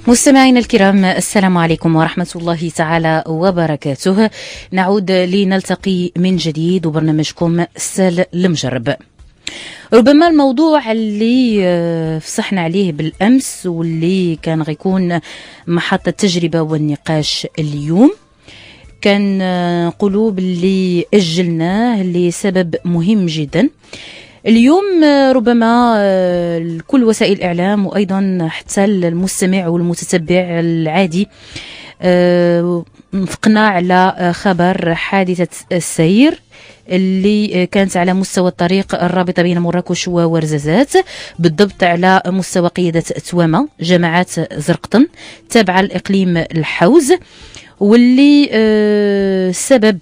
مستمعينا الكرام، السلام عليكم ورحمة الله تعالى وبركاته. نعود لنلتقي من جديد وبرنامجكم سال المجرب. ربما الموضوع اللي فصحنا عليه بالأمس واللي كان غيكون محط التجربة والنقاش اليوم كان قلوب اللي أجلناه لسبب مهم جدا. اليوم ربما كل وسائل الإعلام وأيضا حتى المستمع والمتتبع العادي انفقنا على خبر حادثة السير اللي كانت على مستوى الطريق الرابطة بين مراكش وورزازات، بالضبط على مستوى قيادة توامة جماعات زرقطن تابعة لإقليم الحوز، واللي السبب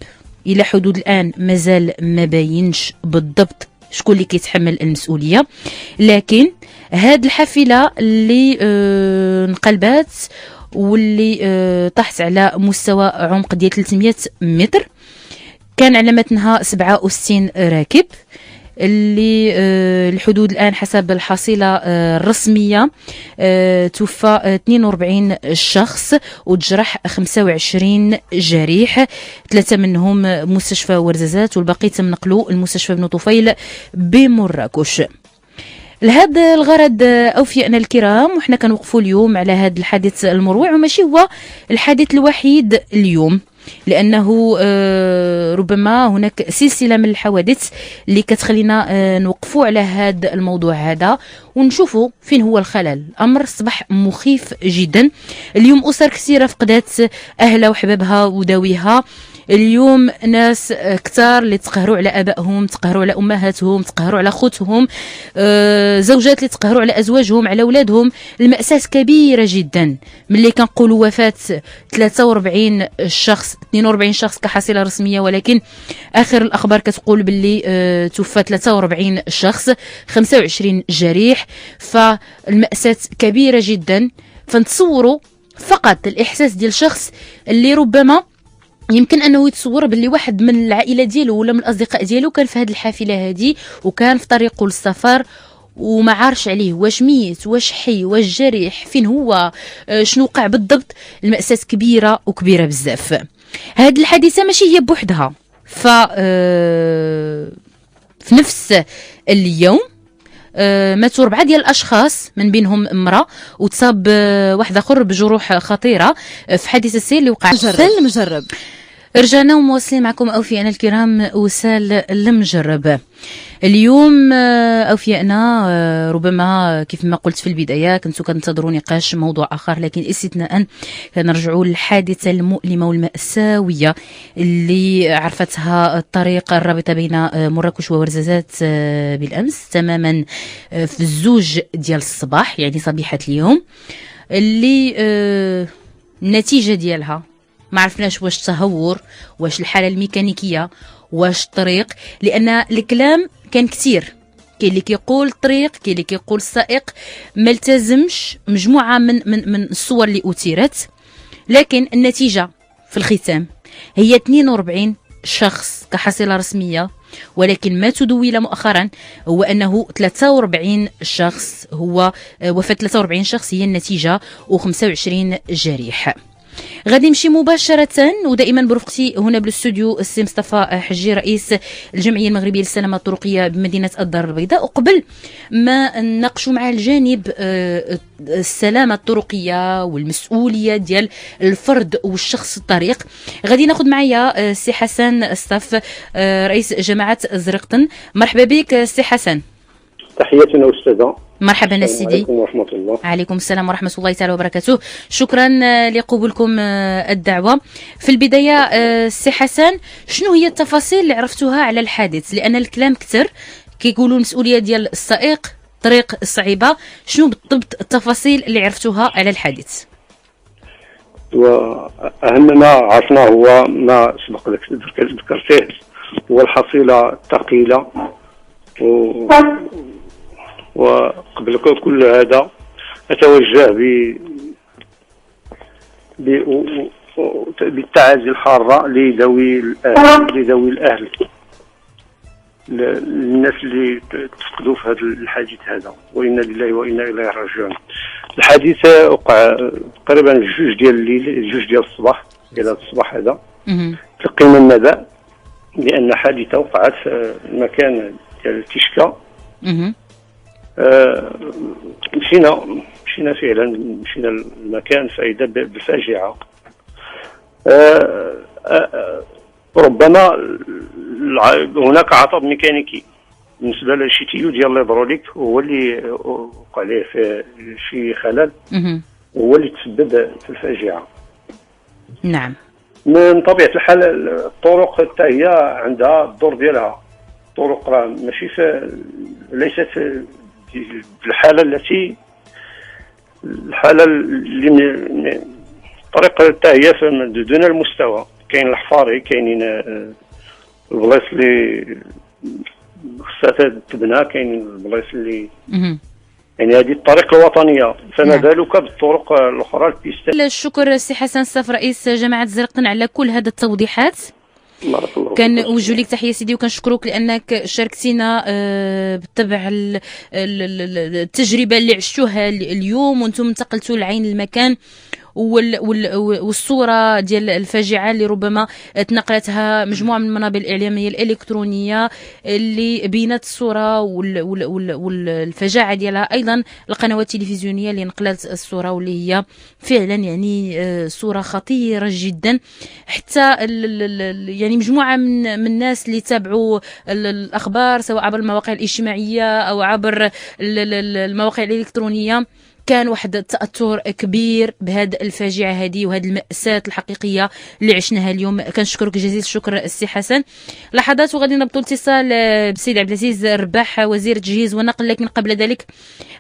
إلى حدود الآن مازال ما باينش بالضبط شكون اللي كيتحمل المسؤولية. لكن هاد الحافلة اللي انقلبات واللي طاحت على مستوى عمق ديال 300 متر كان على متنها 67 راكب، اللي الحدود الآن حسب الحصيلة الرسمية توفى 42 شخص وتجرح 25 جريح، 3 منهم مستشفى ورزازات والباقي تم نقله المستشفى بن طفيل بمراكش. لهذا الغرض أوفياءنا الكرام وحنا كنوقفوا اليوم على هذا الحادث المروع، وماشي هو الحادث الوحيد اليوم، لأنه ربما هناك سلسلة من الحوادث اللي كتخلينا نوقفوا على هذا الموضوع هذا ونشوفوا فين هو الخلل. الأمر أصبح مخيف جدا. اليوم أسر كثيرة فقدت أهلها وحبابها وداويها. اليوم ناس كتار اللي تقهروا على أبائهم، تقهروا على أمهاتهم، تقهروا على خوتهم، زوجات اللي تقهروا على أزواجهم، على أولادهم. المأساة كبيرة جدا. ملي كنقولوا وفاة 43 شخص، 42 شخص كحصيلة رسمية، ولكن آخر الأخبار كتقول باللي توفى 43 شخص، 25 جريح. فالمأساة كبيرة جدا. فنتصوروا فقط الإحساس ديال شخص اللي ربما يمكن انه يتصور باللي واحد من العائله ديالو ولا من الاصدقاء ديالو كان في هذه الحافله هذه وكان في طريقه للسفر وما عارش عليه واش ميت واش حي واش جريح فين هو شنو وقع بالضبط. المأساة كبيره وكبيره بزاف. هذه الحادثه ماشي هي بوحدها. في نفس اليوم ماتوا 4 ديال الاشخاص من بينهم امراه، وتصاب واحد اخر بجروح خطيره في حادث السير اللي وقع في المجرب. رجعنا ومواصلين معكم أوفياءنا الكرام وسال المجرب. اليوم أوفياءنا ربما كيف ما قلت في البداية كنتوا كنتظروا نقاش موضوع آخر، لكن استثناء كنرجعوا للحادثة المؤلمة والمأساوية اللي عرفتها الطريق الرابطة بين مراكش وورزازات بالأمس تماما في 2 ديال الصباح، يعني صبيحة اليوم، اللي النتيجة ديالها ما عرفناش واش تهور، واش الحالة الميكانيكية، واش الطريق، لأن الكلام كان كتير. كاين اللي كيقول طريق، كاين اللي كيقول السائق، ما التزمش مجموعة من الصور اللي أثيرت. لكن النتيجة في الختام هي 42 شخص كحصيلة رسمية، ولكن ما تدول مؤخرا هو أنه 43 شخص، هو وفاة 43 شخص هي النتيجة، و25 جريح. غادي نمشي مباشرة ودائما برفقتي هنا بالاستوديو السي مصطفى حجي رئيس الجمعية المغربية للسلامة الطرقية بمدينة الدار البيضاء. وقبل ما نناقشوا مع الجانب السلامة الطرقية والمسؤولية ديال الفرد والشخص الطريق، غادي ناخذ معايا السي حسن الصف رئيس جماعة زرقطن. مرحبا بك سي حسن. تحياتنا أستاذة. مرحبا سيدي. عليكم ورحمة الله. عليكم السلام ورحمة الله تعالى وبركاته. شكرا لقبولكم الدعوة. في البداية سي حسن، شنو هي التفاصيل اللي عرفتوها على الحادث؟ لأن الكلام كتر، كيقولوا المسؤولية ديال السائق، طريق الصعيبة. شنو بالضبط التفاصيل اللي عرفتوها على الحادث؟ وأهم ما عرفناه هو ما سبق ذكرته، هو الحصيلة الثقيلة. وقبل كل هذا أتوجه بالتعازي الحارة لذوي الأهل، للناس اللي تفقدوا في هذا الحادث هذا، وإنا لله وإنا إليه راجعون. الحادث وقع تقريبا جوج ديال الليل، جوج ديال الصباح، ديال هذا الصباح هذا. تلقينا النداء بان حادثه وقعت في المكان ديال تيشكا. مشينا فعلا، مشينا للمكان فاذا بالفاجعه. ربما هناك عطب ميكانيكي بالنسبه لشي تيو ديال الهيدروليك، هو اللي وقع عليه في شي خلل، هو اللي تسبب في الفاجعه. نعم. من طبيعه الحال الطرق حتى هي عندها الدور ديالها. الطرق راه ماشي ليست في الحاله اللي الطريق حتى هي دون المستوى. كاين الحفاري، كاينين البلايص اللي خصها تبنى، كاين البلايص اللي يعني هذه الطريق الوطنيه، فما بالك بالطرق الاخرى البيست. الشكر سي حسن الصف رئيس جماعه زرقن على كل هذه التوضيحات. بارك الله. كنوجه لك تحيه سيدي، وكنشكرك لانك شاركتينا بالطبع التجربه اللي عشتوها اليوم، وانتم انتقلتوا لعين المكان والصوره ديال الفاجعه اللي ربما تنقلتها مجموعه من المنابر الاعلاميه الالكترونيه اللي بينت الصوره والفجاعه ديالها، ايضا القنوات التلفزيونيه اللي نقلت الصوره واللي هي فعلا يعني صوره خطيره جدا. حتى يعني مجموعه من الناس اللي تابعوا الاخبار سواء عبر المواقع الاجتماعيه او عبر المواقع الالكترونيه، كان واحد التأثر كبير بهذه الفاجعة هذه وهذه المأساة الحقيقية اللي عشناها اليوم. كنشكرك جزيل الشكر السي حسن. لحظات وغادي نربطوا الاتصال بالسيد عبد العزيز الرباح وزير التجهيز والنقل، لكن قبل ذلك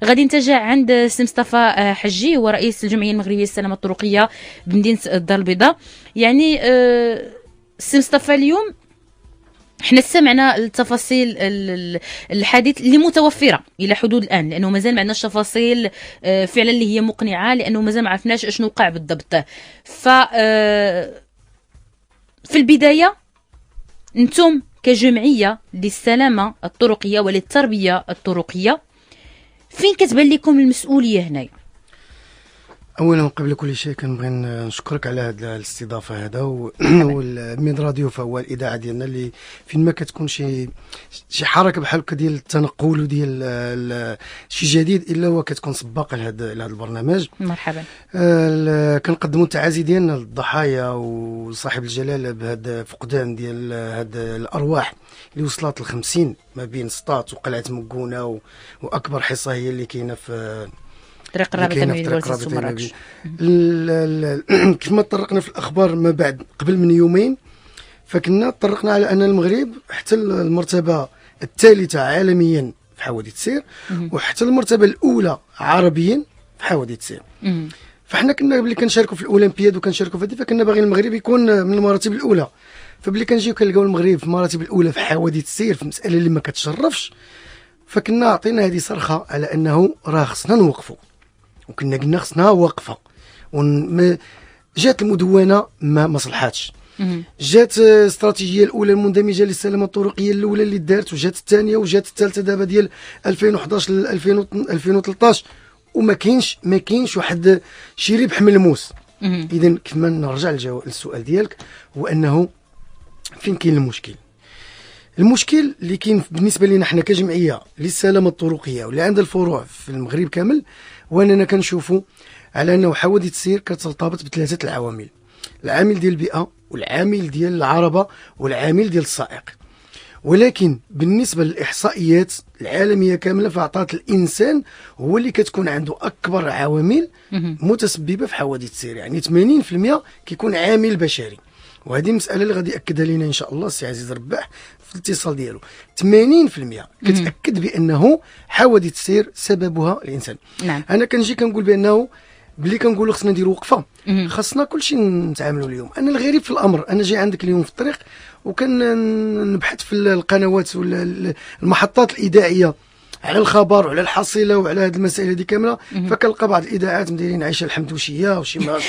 غادي نتجه عند السي مصطفى حجي، هو رئيس الجمعية المغربية للسلامة الطرقية بمدينة الدار البيضاء. يعني السي مصطفى، اليوم احنا سمعنا التفاصيل الحادث اللي متوفره الى حدود الان، لانه مازال ما عندناش تفاصيل فعلا اللي هي مقنعه، لانه مازال ما عرفناش اشنو وقع بالضبط. ف في البدايه انتم كجمعيه للسلامه الطرقيه وللتربيه الطرقيه، فين كتبان لكم المسؤوليه هنايا؟ اولا قبل كل شيء كنبغي نشكرك على هذه الاستضافه هذا والميد راديو، فهو الاذاعه ديالنا اللي فين ما كتكون شي حركه بحال هكا ديال التنقل وديال شي جديد الا هو كتكون سباقه لهذا البرنامج. مرحبا. كنقدموا التعازي ديالنا للضحايا وصاحب الجلاله بهذا فقدان ديال هاد الارواح اللي وصلت ل50 ما بين سطات وقلعه مكونه واكبر حصه هي اللي كاينه في طريق الرابطه بين الوالسيس ومراكش. كيف ما تطرقنا في الاخبار ما بعد قبل من يومين، فكنا تطرقنا على ان المغرب حتى المرتبه الثالثه عالميا في حوادث السير، وحتى المرتبه الاولى عربيا في حوادث السير. فاحنا كنا بلي كنشاركوا في الاولمبياد وكنشاركوا في هذه، فكنا باغيين المغرب يكون من المراتب الاولى. فبلي كنجيو كنلقاو المغرب في المراتب الاولى في حوادث السير في مساله اللي ما كتشرفش، فكنا عطينا هذه صرخه على انه راه خصنا نوقفوا، وكنا قلنا خصنا وقفه. جات المدونه ما صلحاتش، جات الاستراتيجيه الاولى المندمجه للسلامه الطرقيه الاولى اللي دارت، وجات الثانيه وجات الثالثه دابا ديال 2011 ل 2013، وما كاينش واحد شي ربح ملموس. اذا كيف ما نرجع للسؤال ديالك، هو انه فين كاين المشكل؟ المشكل اللي كاين بالنسبه لنا حنا كجمعيه للسلامه الطرقيه واللي عندها الفروع في المغرب كامل، واننا كنشوفوا على انه حوادث السير كترتبط بثلاثه العوامل: العامل ديال البيئه، والعامل ديال العربه، والعامل ديال السائق. ولكن بالنسبه للاحصائيات العالميه كامله فاعطات الانسان هو اللي كتكون عنده اكبر عوامل متسببه في حوادث السير، يعني 80% كيكون عامل بشري. وهذه المساله اللي غادي ياكدها لنا ان شاء الله السي عزيز رباح في الاتصال ديالو. 80% كتاكد بانه حوادث السير سببها الانسان. نعم. انا كنجي كنقول بانه بلي كنقولوا خصنا نديروا وقفه، خاصنا كلشي نتعاملوا اليوم. انا الغريب في الامر، انا جاي عندك اليوم في الطريق وكنبحث في القنوات والمحطات الاذاعيه على الخبر وعلى الحصيله وعلى هذه المسائل هذه كامله، فكنلقى بعض الاذاعات مديرين عايشه الحمدوشيه وشي ما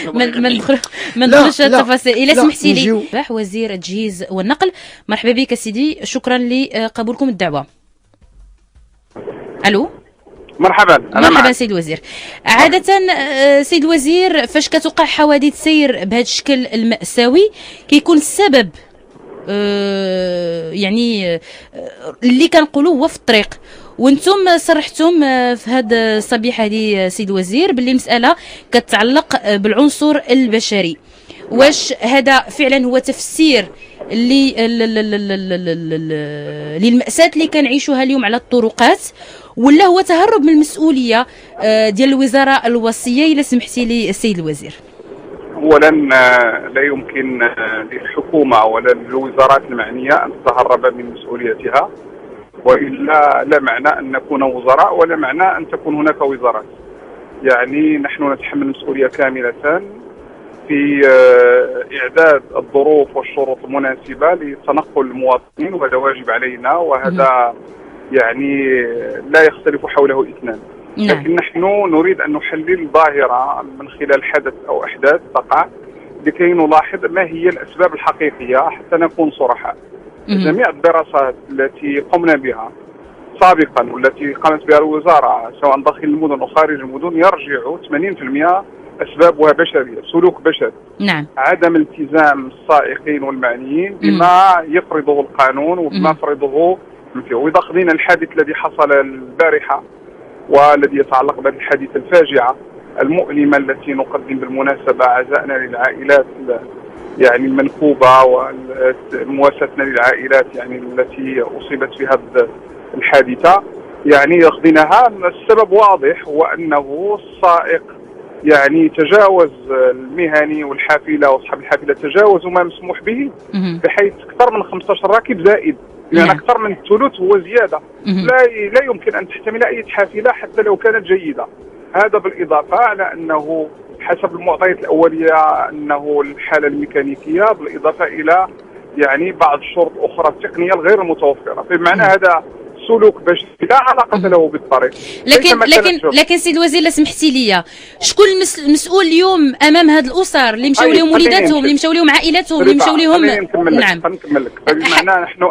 ندخلش التفاصيل. الا سمحتي لي وزير التجهيز والنقل، مرحبا بك سيدي، شكرا لقبولكم الدعوه. الو مرحبا. مرحبا سيد الوزير. عادة سيد الوزير فاش كتوقع حوادث سير بهذا الشكل المأساوي كيكون السبب يعني اللي كنقولوا هو في الطريق، وانتم صرحتم في هذا الصبيحه هذه سيد الوزير باللي المساله كتتعلق بالعنصر البشري. واش هذا فعلا هو تفسير للمأساة اللي كنعيشوها اليوم على الطرقات، ولا هو تهرب من المسؤوليه ديال الوزاره الوصيه؟ الا سمحتي لي السيد الوزير. اولا لا يمكن للحكومه ولا للوزارات المعنيه ان تتهرب من مسؤوليتها، والا لا معنى ان نكون وزراء ولا معنى ان تكون هناك وزارات. يعني نحن نتحمل المسؤوليه كامله في اعداد الظروف والشروط المناسبه لتنقل المواطنين، وهذا واجب علينا، وهذا يعني لا يختلف حوله اثنان. لكن نحن نريد أن نحلل ظاهرة من خلال حدث أو أحداث تقع لكي نلاحظ ما هي الأسباب الحقيقية حتى نكون صرحاء. جميع الدراسات التي قمنا بها سابقا والتي قامت بها الوزارة سواء داخل المدن أو خارج المدن يرجع 80% أسبابها بشرية، سلوك بشري. نعم. عدم التزام السائقين والمعنيين بما يفرضه القانون وبما يفرضه. وإذا أخذنا الحادث الذي حصل البارحة والذي يتعلق بهذه الحادثة الفاجعة المؤلمة التي نقدم بالمناسبة عزائنا للعائلات يعني المنكوبة ومواساتنا للعائلات يعني التي أصيبت في هذه الحادثة. يعني ياخذينها السبب واضح، هو أنه السائق يعني تجاوز المهني والحافلة وأصحاب الحافلة تجاوزوا ما مسموح به، بحيث أكثر من 15 راكب زائد، يعني أكثر من الثلث هو زيادة. لا يمكن أن تحتمل أي حافلة حتى لو كانت جيدة. هذا بالإضافة على أنه حسب المعطيات الأولية أنه الحالة الميكانيكية، بالإضافة إلى يعني بعض الشروط الأخرى التقنية الغير المتوفرة. بمعنى هذا سلوك بشري لا علاقة له بالطريق. لكن سيد الوزير لا سمحتي لي، شكون المسؤول اليوم امام هذه الاسر اللي مشاو لهم وليداتهم، اللي مشاو لهم عائلاتهم، اللي مشاو لهم؟ نعم نكمل لك. بمعنى نحن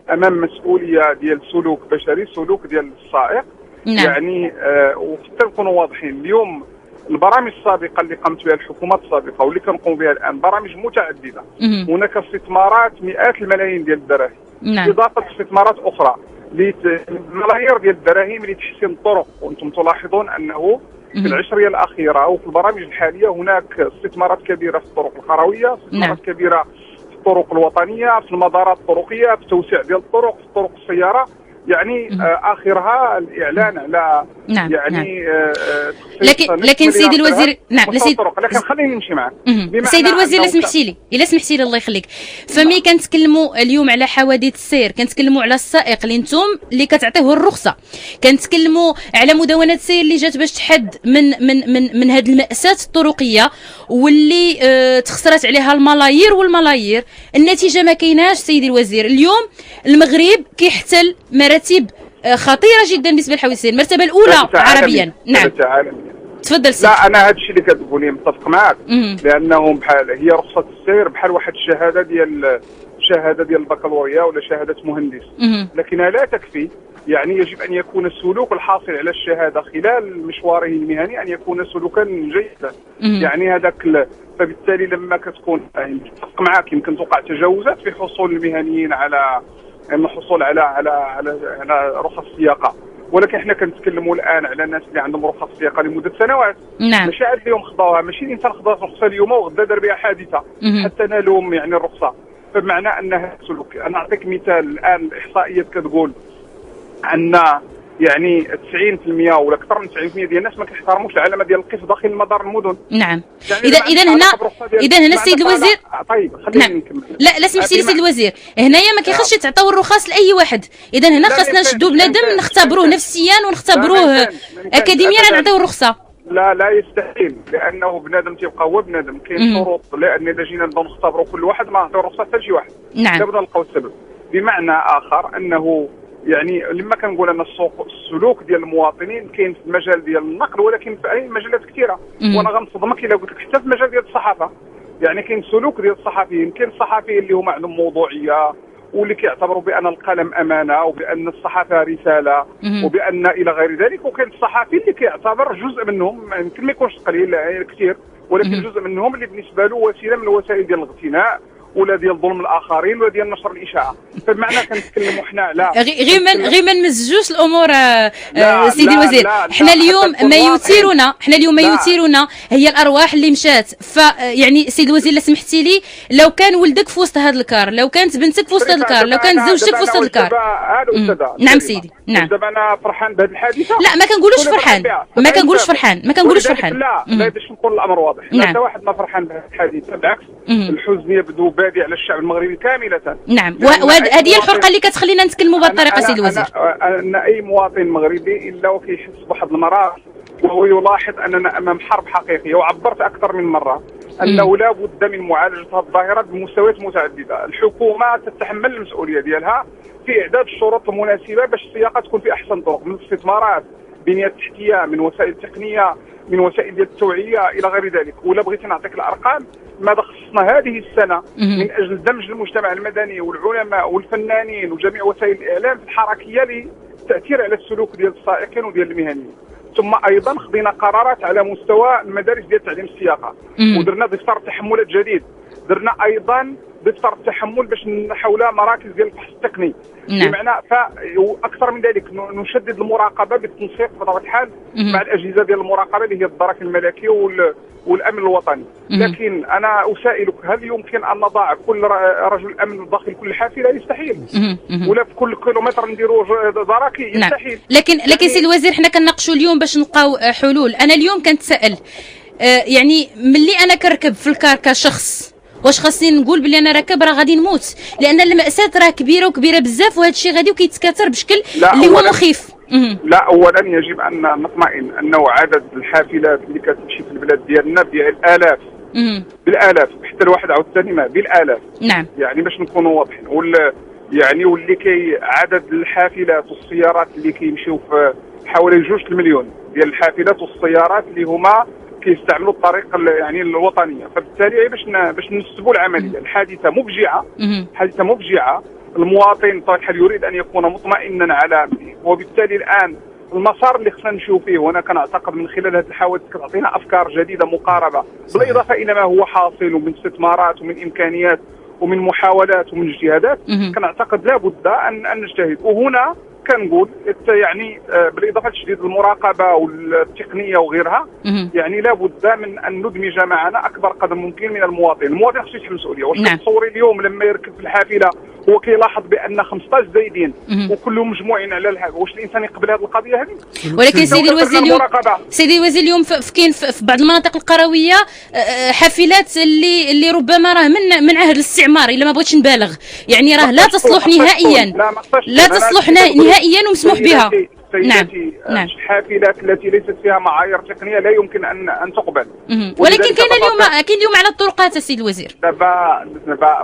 امام مسؤوليه ديال سلوك بشري، سلوك ديال السائق. نعم. يعني وحتى نكونوا واضحين، اليوم البرامج السابقه اللي قامت بها الحكومات السابقه واللي كنقوم بها الان برامج متعدده. هناك استثمارات مئات الملايين ديال الدراهم. نعم. اضافه استثمارات اخرى ملايير ديال الدراهم لتحسين الطرق. وانتم تلاحظون انه في العشريه الاخيره او في البرامج الحاليه هناك استثمارات كبيره في الطرق القرويه، استثمارات كبيره في الطرق الوطنيه، في المدارات الطرقيه، في توسيع ديال الطرق، في طرق السياره. يعني اخرها الاعلان على يعني لكن سيد الوزير لكن خليني نمشي معك. سيد الوزير الا سمحتي لي الله يخليك، فمي كنتكلموا اليوم على حوادث السير، كنتكلموا على السائق اللي انتم اللي كتعطيوه الرخصه، كنتكلموا على مدونه السير اللي جات باش تحد من هذه المأساة الطرقيه واللي تخسرت عليها الملايير والملايير. النتيجه ما كايناش سيدي الوزير. اليوم المغرب كيحتل مراتب خطيره جدا بالنسبه للحوادث السير، المرتبه الاولى عربيا. نعم تفضل سيدي. لا انا هذا الشيء اللي كتقولي متفق معك، لانه بحال هي رخصه السير بحال واحد الشهاده ديال البكالوريا ولا شهاده مهندس، لكنها لا تكفي. يعني يجب ان يكون السلوك الحاصل على الشهاده خلال مشواره المهني ان يكون سلوكا جيدا. يعني هذاك فبالتالي لما كتكون متفق معك يمكن توقع تجاوزات في حصول المهنيين على الحصول على رخص السياقه، ولكن احنا كنتكلموا الان على الناس اللي عندهم رخص السياقه لمده سنوات. نعم. ماشي عاد اليوم خضاوها، ماشي الانسان خضا الرخصه اليوم وغدا دار بها حادثه حتى نالهم يعني الرخصه. فبمعنى انها سلوك. انا اعطيك مثال الان، الاحصائيات كتقول ان يعني 90% ولا اكثر من 90% ديال الناس ما كيحترموش العلامه ديال القف داخل مدار المدن. نعم. يعني اذا هنا السيد الوزير. طيب خليني نكمل. لا سمحتي لي سيد الوزير، هنايا ما كيخصش تعطيو الرخص لاي واحد. اذا هنا خاصنا نشدوا بنادم نختبروه نفسيا ونختبروه اكاديميا نعطيو الرخصه. لا يستحيل، لانه بنادم تيبقى هو بنادم. كاين شروط، لان اذا جينا نبداو نختبروا كل واحد ما نعطيو الرخصه حتى لشي واحد. نعم. لابد نلقاو السبب. بمعنى اخر انه يعني لما كنقول ان السلوك ديال المواطنين كاين في المجال ديال النقل، ولكن في اي مجالات كثيره. وانا غنصدمك الا قلت لك حتى في المجال ديال الصحافه. يعني كاين سلوك ديال الصحفيين، كاين الصحفيين اللي هما عندهم موضوعيه واللي كيعتبروا بان القلم امانه وبان الصحافه رساله وبان الى غير ذلك. وكاين الصحفي اللي كيعتبر جزء منهم، يمكن ما يكونش قليل كثير، ولكن جزء منهم اللي بالنسبه له وسيله من الوسائل ديال الاغتناء ولا ديال ظلم الاخرين ولا ديال نشر الاشاعه. فبمعنى كنتكلموا حنا على غير ما نمزجوش الامور سيدي الوزير. حنا اليوم ما يثيرنا هي الارواح اللي مشات. فيعني سيدي الوزير لا سمحتي لي، لو كان ولدك في وسط هذا الكار، لو كانت بنتك في وسط هذا الكار، لو كانت زوجتك في وسط هذا الكار. نعم سيدي، نعم. دابا انا فرحان بهذه الحادثه. لا ما كنقولوش فرحان. لا باش نكون الامر واضح. حتى واحد ما فرحان بهذه الحادثه، بالعكس الحزن يبدو بادي على الشعب المغربي كامله. نعم، وهذه هي الحلقه اللي كتخلينا نتكلموا بهذه الطريقه سيدي الوزير. ان اي مواطن مغربي الا وكيحس بواحد المرض وهو يلاحظ اننا امام حرب حقيقيه، وعبرت اكثر من مره انه لا بد من معالجه هذه الظاهره بمستويات متعدده. الحكومه تتحمل المسؤوليه ديالها في اعداد الشروط المناسبه باش السياقه تكون في احسن طرق، من استثمارات، بنيه تحتيه، من وسائل تقنيه، من وسائل ديال التوعيه الى غير ذلك. ولا بغيتي نعطيك الارقام، ماذا خصنا هذه السنه من اجل دمج المجتمع المدني والعلماء والفنانين وجميع وسائل الاعلام في الحركيه للتاثير على السلوك ديال السائقين وديال المهنيين. ثم ايضا خذينا قرارات على مستوى المدارس ديال تعليم السياقه، ودرنا دفتر تحملات جديد، درنا ايضا دفتر التحمل باش نحول مراكز ديال الفحص التقني. بمعنى واكثر من ذلك نشدد المراقبه بالتنسيق بطبيعه الحال مع الاجهزه ديال المراقبه اللي هي الدرك الملكي والامن الوطني. لكن انا اسائلك، هل يمكن ان نضع كل رجل امن داخل كل حافله؟ يستحيل. ولا في كل كيلومتر نديروا دركي؟ يستحيل. لكن سيدي الوزير، حنا كنناقشوا اليوم باش نلقاو حلول. انا اليوم كنتسائل، يعني ملي انا كنركب في الكار كشخص، واش خاصني نقول بلي انا راكب راه غادي نموت؟ لان المأساة راه كبيره بزاف، وهذا الشيء غادي وكيتكاثر بشكل اللي هو مخيف. لا، اولا يجب ان نطمئن انه عدد الحافلات اللي كتمشي في البلاد ديالنا بالالاف، بالالاف، حتى الواحد عاوتاني ما بالالاف. نعم، يعني باش نكونوا واضحين. يعني واللي عدد الحافلات والسيارات اللي كيمشيو في حوالي 2 مليون ديال الحافلات والسيارات اللي هما كيستعملوا الطريق يعني الوطنيه. فبالتالي باش نسبوا العمليه، الحادثه مفجعه. المواطن بطبيعه الحال يريد ان يكون مطمئنا على، وبالتالي الان المسار اللي خصنا نمشيو فيه، وانا كنعتقد من خلال هذه الحوادث كتعطينا افكار جديده مقاربه، بالاضافه الى ما هو حاصل ومن استثمارات ومن امكانيات ومن محاولات ومن اجتهادات. كنعتقد لا بد ان نجتهد. وهنا كنقول يعني بالاضافه لتشديد المراقبه والتقنيه وغيرها، يعني لا بد من ان ندمج معنا اكبر قدر ممكن من المواطن خصو يتحمل المسؤوليه. واش تصوري اليوم لما يركب في الحافله هو كيلاحظ بان 15 زايدين وكلهم مجموعين على الحاجه، واش الانسان يقبل هذه القضيه هذه؟ ولكن سيدي الوزير اليوم كاين في بعض المناطق القرويه حافلات اللي ربما راه من عهد الاستعمار، الا ما بغيتش نبالغ، يعني راه لا تصلح نهائيا، لا تصلح نهائيا ومسموح بها. سيدتي، الحافلات التي ليست فيها معايير تقنيه لا يمكن ان تقبل. ولكن كاين اليوم على الطرقات السيد الوزير. دابا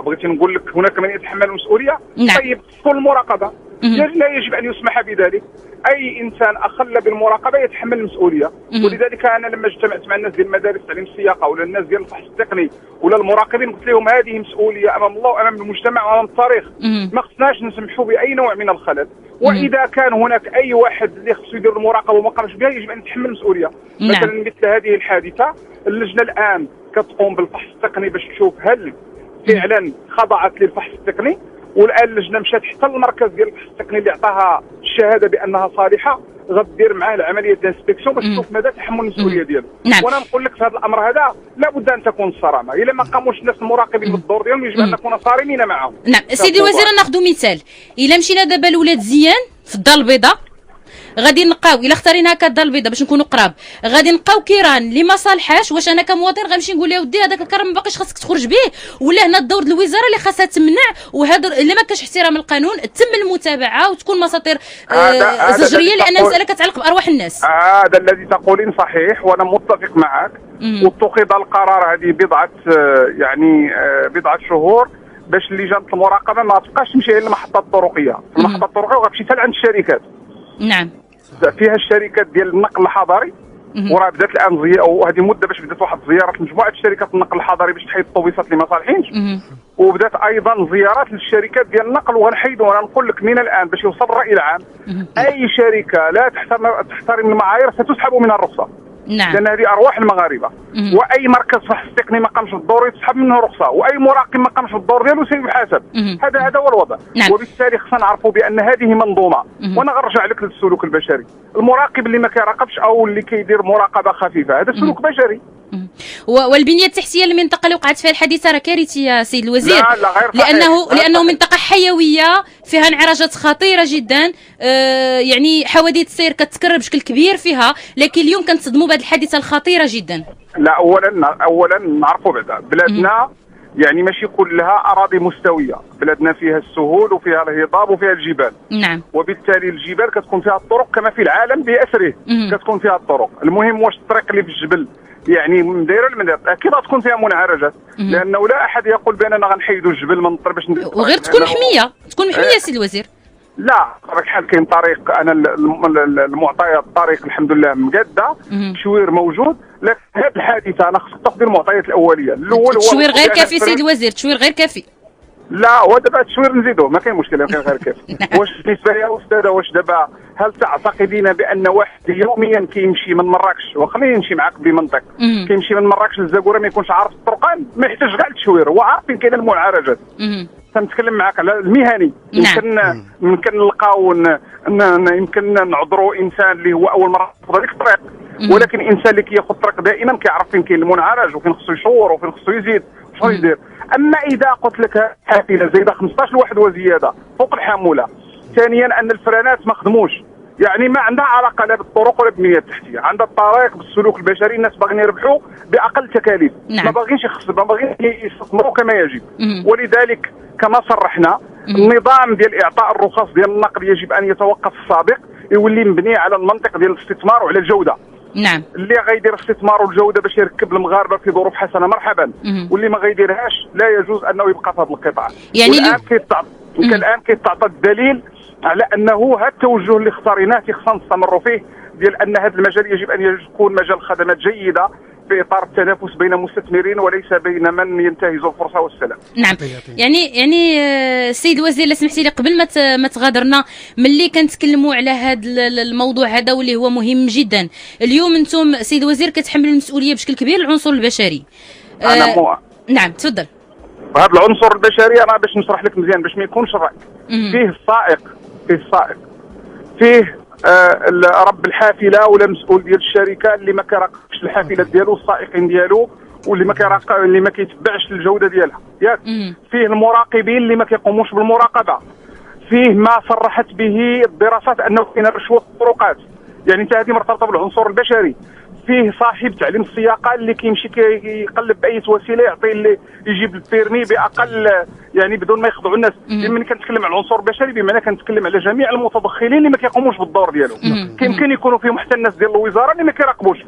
بغيتي نقول لك هناك من يتحمل المسؤوليه. طيب كل المراقبه لا يجب ان يسمح بذلك. اي انسان اخل بالمراقبه يتحمل المسؤوليه. ولذلك انا لما اجتمعت مع الناس ديال مدارس تعليم السياقه ولا الناس ديال الفحص التقني ولا المراقبين، قلت لهم هذه مسؤوليه امام الله وامام المجتمع وامام التاريخ. ما خصناش نسمحوا باي نوع من الخلل. واذا كان هناك اي واحد اللي خصو يدير المراقبه وما قامش بها يجب ان يتحمل المسؤوليه. مثلا مثل هذه الحادثه، اللجنه الان كتقوم بالفحص التقني باش تشوف هل فعلا خضعت للفحص التقني. والان اللجنه مشات حتى للمركز ديال الفحص التقني اللي عطاها الشهاده بانها صالحه، غدير معاه العمليه ديال الانسبكسيون باش تشوف مدى تحمل المسؤوليه ديالو. وانا نقول لك في هذا الامر هذا لابد ان تكون الصرامه. الا ما قاموش الناس المراقبين بالدور ديالهم يجب ان نكون صارمين معهم. نعم سيدي الوزير، ناخذ مثال. الا مشينا دابا لولاد زيان في الدار البيضاء، غادي نلقاو الا اختارينا هكا الدار البيضاء باش نكونوا قراب، غادي نلقاو كيران اللي ما صالحاش. واش انا كمواطن غنمشي نقول له ودي هذاك الكرم ما باقيش خاصك تخرج به؟ ولا هنا الدور ديال الوزاره اللي خاصها تمنع، وهذا الا ما كانش احترام القانون تم المتابعه وتكون مساطر زجريه، لان المساله كتعلق بارواح الناس. هذا الذي تقولين صحيح وانا متفق معك. واتخذ القرار هذه بضعه شهور باش لجنه المراقبه ما تبقاش تمشي الى المحطات الطرقيه. المحطات الطرقيه وغتمشي حتى عند الشركات. نعم، فيها الشركات ديال النقل الحضري وراه بدات الان وهذه مده باش بدات واحد زيارات لمجموعه شركات النقل الحضري باش تحيد الطوبيسات اللي ما صالحينش، وبدات ايضا زيارات للشركات ديال النقل. وغنحيدوا، وانا نقول لك من الان باش يوصل الراي العام، اي شركه لا تحترم المعايير ستسحب من الرخصه. نعم. لان هذه ارواح المغاربه. واي مركز فحص تقني ما قامش بالدور يتسحب منه رخصه، واي مراقب ما قامش بالدور ديالو سيحاسب. هذا هو الوضع. نعم. وبالتالي خصنا نعرفوا بان هذه منظومه. وانا غنرجع لك للسلوك البشري. المراقب اللي ما كيراقبش او اللي كيدير مراقبه خفيفه هذا سلوك بشري. والبنيه التحتيه للمنطقه اللي وقعت فيها الحادثه راه كارثيه سيد الوزير. لا غير لانه منطقه حيويه فيها انعراجات خطيره جدا. يعني حوادث السير كتكرر بشكل كبير فيها، لكن اليوم كنتصدموا بهذه الحادثه الخطيره جدا. لا اولا نعرفوا بعدا بلادنا يعني ماشي كلها اراضي مستويه، بلادنا فيها السهول وفيها الهضاب وفيها الجبال. نعم. وبالتالي الجبال كتكون فيها الطرق كما في العالم باسره، كتكون فيها الطرق. المهم واش الطريق اللي في الجبل يعني مدايره ولا ما دايره، اكيد غتكون فيها منعرجات، لانه لا احد يقول باننا غنحيدوا الجبل من الطريق باش ندير وغير تكون محميه سيد الوزير. لا بطبيعة الحال كاين طريق، انا المعطيات الطريق الحمد لله مقاده، التشوير موجود، لكن هذه الحادثه انا خصك تاخذ المعطيات الاوليه. الاول هو التشوير غير كافي سيد الوزير، التشوير غير كافي. لا ودابا التشوير نزيدوه ما كاين مشكل، كاين غير كافي. واش بالنسبه لي استاذه، واش دابا هل تعتقدين بان واحد يوميا كيمشي من مراكش، وخليني نمشي معاك بمنطق، كيمشي من مراكش للزاكوره ما يكونش عارف الطرقان، ما يحتاج كاع التشوير، هو عارف فين كاين المنعرجات. تنتكلم معك على المهني. يمكن نلقاو يمكن نعذروا انسان اللي هو اول مره ياخذ هذيك الطريق، ولكن الانسان اللي كياخذ الطريق دائما كيعرف فين كاين المنعرج وفين خصو يشور وفين خصو يزيد شنو يدير. اما اذا قلت لك حافله زايده 15 واحد وزياده فوق الحموله، ثانيا ان الفرانات ما خدموش، يعني ما عندها علاقه لا بالطرق ولا بالبنيه التحتيه، عندها الطريق بالسلوك البشري. الناس باغيين يربحوا باقل تكاليف. نعم. ما باغينش يخسروا، ما باغيين يستثمروا كما يجب. ولذلك كما صرحنا النظام ديال اعطاء الرخص ديال النقل يجب ان يتوقف السابق، يولي مبني على المنطق ديال الاستثمار وعلى الجوده. نعم. اللي غيدير استثمار والجوده باش يركب المغاربه في ظروف حسنه مرحبا، واللي ما غيديرهاش لا يجوز انه يبقى في هذا القطاع. يعني الان كيتعطى الدليل على انه هذا التوجه اللي اختاريناه خصنا نستمروا فيه، ديال ان هذا المجال يجب ان يكون مجال خدمات جيده في اطار التنافس بين المستثمرين وليس بين من ينتهز الفرصه والسلام. نعم. يعني السيد الوزير لا سمحتي لي قبل ما تغادرنا، ملي كنتكلموا على هذا الموضوع هذا واللي هو مهم جدا، اليوم انتم سيد الوزير كتحمل المسؤوليه بشكل كبير العنصر البشري. نعم تفضل. هذا العنصر البشري انا باش نشرح لك مزيان باش ما يكونش الراي، فيه السائق، فيه رب الحافله ولا مسؤول ديال الشركه اللي ما كيراقبش الحافله ديالو، السائقين ديالو، واللي ما كيتبعش الجوده ديالها، ياك. فيه المراقبين اللي ما كيقوموش بالمراقبه، فيه ما صرحت به الدراسات انه كاين رشوه في الطرقات، يعني انت هذه مرتبطه بالعنصر البشري. فيه صاحب تعليم السياقه اللي كيمشي كيقلب باي وسيله يعطي اللي يجيب البيرمي باقل، يعني بدون ما يخضعوا الناس. ملي كنتكلم على العنصر البشري بمعنى كنتكلم على جميع المتدخلين اللي ما كيقوموش بالدور ديالهم. كيمكن يكونوا فيهم حتى الناس ديال الوزاره اللي ما كيراقبوش.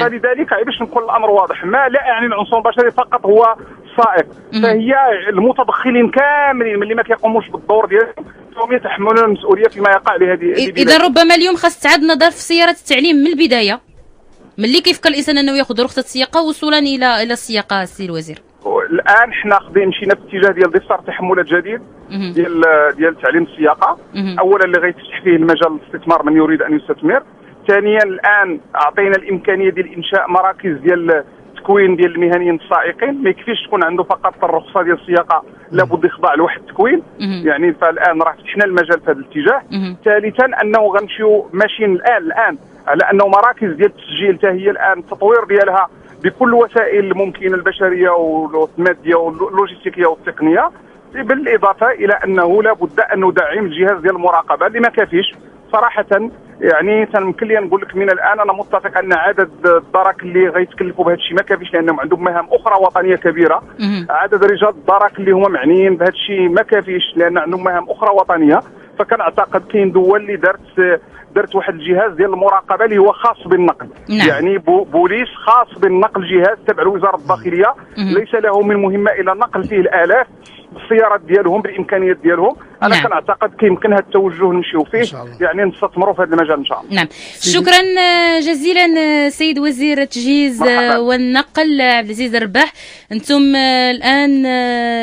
فلذلك باش نكون الامر واضح، ما لا يعني العنصر البشري فقط هو السائق، فهي المتدخلين كاملين اللي ما كيقوموش بالدور ديالهم هم يتحملون المسؤوليه فيما يقع لهذه. اذا ربما اليوم خاص تعاد نظر في سياره التعليم من البدايه، ملي كيفكر الانسان انه ياخذ رخصه السياقه وصولا الى السياقه السي الوزير. الان حنا مشينا في اتجاه ديال دفتر تحملات جديد ديال تعليم السياقه. اولا اللي غيتفتح فيه المجال الاستثمار من يريد ان يستثمر. ثانيا الان اعطينا الامكانيه ديال انشاء مراكز ديال التكوين ديال المهنيين السائقين، ما يكفيش تكون عنده فقط الرخصه ديال السياقه، لابد يخضع لواحد التكوين. يعني فالان راه فتحنا المجال في هذا الاتجاه. ثالثا انه غنمشيو ماشيين الان على انه مراكز ديال التسجيل حتى هي الان التطوير ديالها بكل الوسائل الممكنه البشريه والماديه واللوجستيكيه والتقنيه، بالاضافه الى انه لابد ان ندعم الجهاز ديال المراقبه اللي ما كافيش صراحه. يعني يمكن لي نقول لك من الان انا متفق ان عدد الدرك اللي غيتكلفوا بهذا الشيء ما كافيش، لانهم عندهم مهام اخرى وطنيه كبيره. عدد رجال الدرك اللي هما معنيين بهذا الشيء ما كافيش، لان عندهم مهام اخرى وطنيه. فكنعتقد كاين دول اللي درت واحد الجهاز ديال المراقبه اللي هو خاص بالنقل. يعني بوليس خاص بالنقل، جهاز تبع لوزاره الداخليه ليس له من مهمه الا نقل فيه الالاف السيارات ديالهم بالامكانيات ديالهم. انا نعم. كنعتقد كيمكن هذا التوجه نمشيو فيه، يعني نستثمروا في هذا المجال ان شاء الله. نعم، شكرا جزيلا سيد وزير التجهيز والنقل عبد العزيز الرباح. انتم الان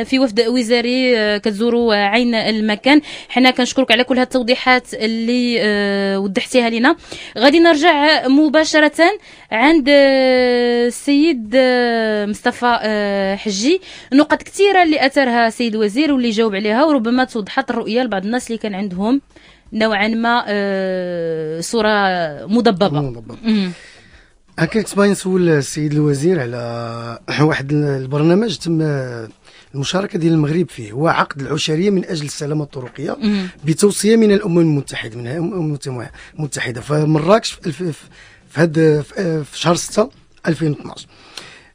في وفد وزاري كتزوروا عين المكان، حنا كنشكرك على كل هذه التوضيحات اللي وضحتيها لنا. غادي نرجع مباشره عند السيد مصطفى حجي. نقط كثيره اللي اثرها السيد الوزير واللي جاوب عليها، وربما توضحت الرؤيه لبعض الناس اللي كان عندهم نوعا ما صوره مضببه. أنا كنت باغي نسول السيد الوزير على واحد البرنامج تم المشاركه ديال المغرب فيه، هو عقد العشريه من اجل السلامه الطرقيه بتوصيه من الامم المتحده، من الامم المتحده في مراكش في شهر 6 2012.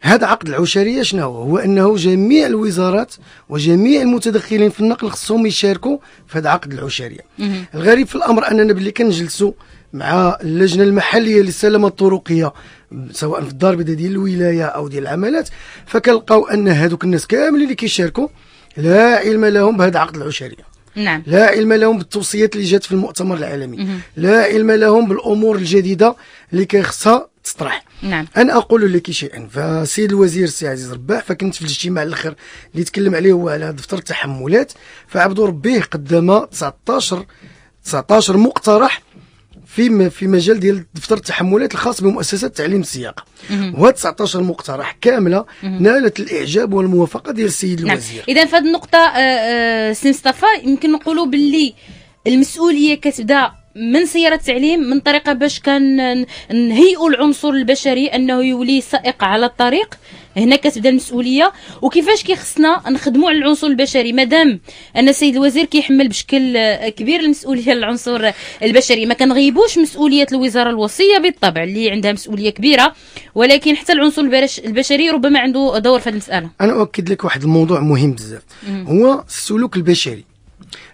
هذا عقد العشريه شنو هو انه جميع الوزارات وجميع المتدخلين في النقل خصهم يشاركوا في هذا عقد العشريه. الغريب في الامر اننا باللي كنجلسوا مع اللجنه المحليه للسلامه الطرقيه سواء في الدار البيضاء ديال الولايه او ديال العمالات، فكنلقاو ان هذوك الناس كاملين اللي كيشاركوا لا علم لهم بهذا عقد العشريه. نعم. لا علم لهم بالتوصيات اللي جات في المؤتمر العالمي. لا علم لهم بالامور الجديده اللي كيخصها تطرح. نعم. انا اقول لك شيئا، فالسيد الوزير السي عزيز رباح فكنت في الاجتماع الاخر اللي تكلم عليه هو على دفتر التحملات، فعبد ربيه قدم 19 مقترح في مجال ديال دفتر التحملات الخاص بمؤسسات التعليم السياقه. وهاد 19 مقترح كامله نالت الاعجاب والموافقه ديال السيد الوزير. اذا في هذه النقطه سي مصطفى يمكن نقولوا باللي المسؤوليه كتبدا من سيارة التعليم من طريقة باش كان نهيئوا العنصر البشري أنه يولي سائق على الطريق. هنا كتبدا المسؤولية، وكيفاش كيخصنا نخدموا على العنصر البشري مادام أن السيد الوزير كيحمل بشكل كبير المسؤولية للعنصر البشري. ما كنغيبوش مسؤولية الوزارة الوصية بالطبع اللي عندها مسؤولية كبيرة، ولكن حتى العنصر البشري ربما عنده دور في هذه المسألة. أنا أؤكد لك واحد الموضوع مهم بزاف، هو السلوك البشري.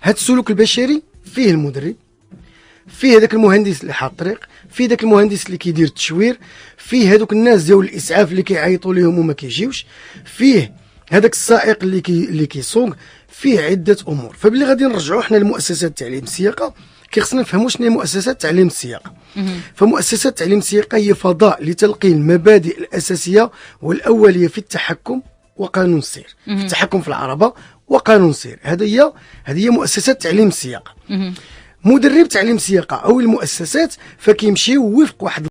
هذا السلوك البشري فيه المدرب، فيه هذاك المهندس اللي حاط الطريق، فيه ذاك المهندس اللي كيدير التشوير، فيه هذوك الناس ديال الاسعاف اللي كيعيطوا لهم وما كيجيوش، فيه هذاك السائق اللي كيسوق، فيه عده امور. فباللي غادي نرجعوا حنا لمؤسسات التعليم السياقه كيخصنا نفهموا شنو هي مؤسسات التعليم السياقه. فمؤسسات التعليم السياقه هي فضاء لتلقين المبادئ الاساسيه والاوليه في التحكم وقانون السير، في التحكم في العربه وقانون السير. هذه هي مؤسسات تعليم السياقه. مدرب تعليم السياقه او المؤسسات فكيمشيو وفق واحد